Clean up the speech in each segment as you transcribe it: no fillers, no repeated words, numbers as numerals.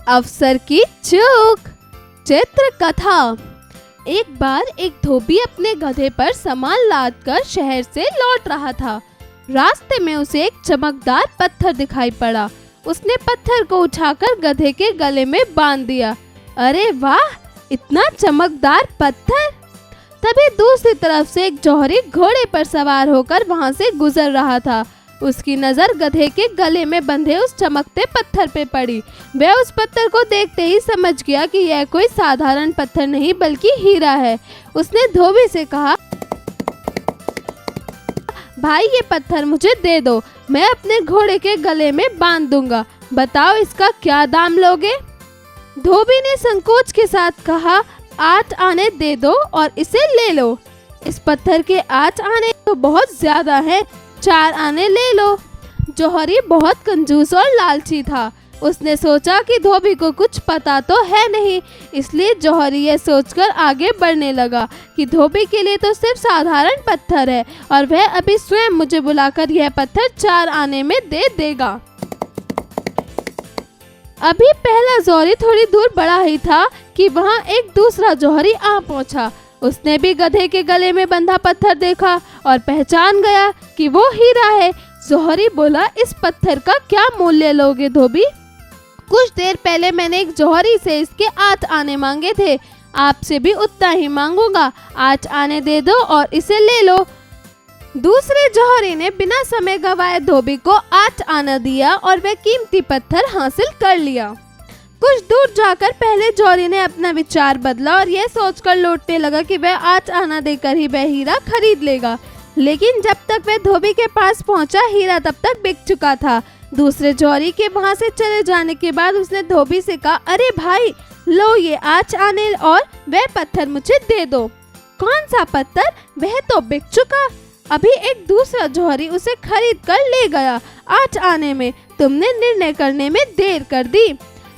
अफसर की चूक। चित्र कथा। एक बार एक धोबी अपने गधे पर सामान लादकर शहर से लौट रहा था। रास्ते में उसे एक चमकदार पत्थर दिखाई पड़ा। उसने पत्थर को उठाकर गधे के गले में बांध दिया। अरे वाह, इतना चमकदार पत्थर! तभी दूसरी तरफ से एक जौहरी घोड़े पर सवार होकर वहां से गुजर रहा था। उसकी नजर गधे के गले में बंधे उस चमकते पत्थर पे पड़ी। वह उस पत्थर को देखते ही समझ गया कि यह कोई साधारण पत्थर नहीं बल्कि हीरा है। उसने धोबी से कहा, भाई ये पत्थर मुझे दे दो, मैं अपने घोड़े के गले में बांध दूंगा। बताओ इसका क्या दाम लोगे? धोबी ने संकोच के साथ कहा, 8 आने दे दो और इसे ले लो। इस पत्थर के 8 आने तो बहुत ज्यादा हैं, 4 आने ले लो। जौहरी बहुत कंजूस और लालची था। उसने सोचा कि धोबी को कुछ पता तो है नहीं, इसलिए जौहरी यह सोचकर आगे बढ़ने लगा कि धोबी के लिए तो सिर्फ साधारण पत्थर है और वह अभी स्वयं मुझे बुलाकर यह पत्थर 4 आने में दे देगा। अभी पहला जौहरी थोड़ी दूर बढ़ा ही था कि वहां एक दूसरा जौहरी आ पहुंचा। उसने भी गधे के गले में बंधा पत्थर देखा और पहचान गया कि वो हीरा है। जौहरी बोला, इस पत्थर का क्या मूल्य लोगे धोबी? कुछ देर पहले मैंने एक जौहरी से इसके 8 आने मांगे थे, आपसे भी उतना ही मांगूंगा। 8 आने दे दो और इसे ले लो। दूसरे जौहरी ने बिना समय गवाए धोबी को 8 आना दिया और वह कीमती पत्थर हासिल कर लिया। कुछ दूर जाकर पहले जौहरी ने अपना विचार बदला और यह सोचकर लौटने लगा कि वह 8 आना देकर ही वह हीरा खरीद लेगा। लेकिन जब तक वह धोबी के पास पहुंचा, हीरा तब तक बिक चुका था। दूसरे जौहरी के वहां से चले जाने के बाद उसने धोबी से कहा, अरे भाई, लो ये 8 आने और वह पत्थर मुझे दे दो। कौन सा पत्थर? वह तो बिक चुका। अभी एक दूसरा जौहरी उसे खरीद कर ले गया 8 आने में। तुमने निर्णय करने में देर कर दी।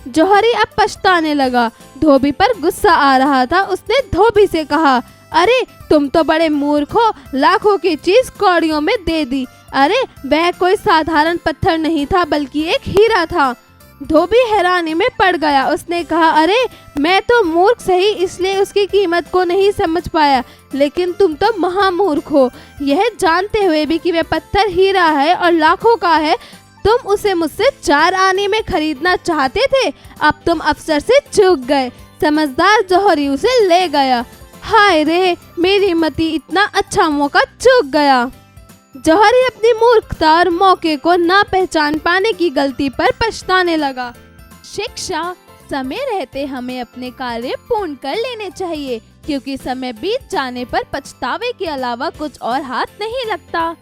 जौहरी अब पछताने लगा। धोबी पर गुस्सा आ रहा था। उसने धोबी से कहा, अरे तुम तो बड़े मूर्ख हो, लाखों की चीज कौड़ियों में दे दी। अरे वह कोई साधारण पत्थर नहीं था बल्कि एक हीरा था। धोबी हैरानी में पड़ गया। उसने कहा, अरे मैं तो मूर्ख सही, इसलिए उसकी कीमत को नहीं समझ पाया, लेकिन तुम तो महामूर्ख हो। यह जानते हुए भी कि वह पत्थर हीरा है और लाखों का है, तुम उसे मुझसे 4 आने में खरीदना चाहते थे। अब तुम अफसर से चूक गए। समझदार जौहरी उसे ले गया। हाय रे, मेरी मती, इतना अच्छा मौका चूक गया। जौहरी अपनी मूर्खता और मौके को ना पहचान पाने की गलती पर पछताने लगा। शिक्षा। समय रहते हमें अपने कार्य पूर्ण कर लेने चाहिए, क्योंकि समय बीत जाने पर पछतावे के अलावा कुछ और हाथ नहीं लगता।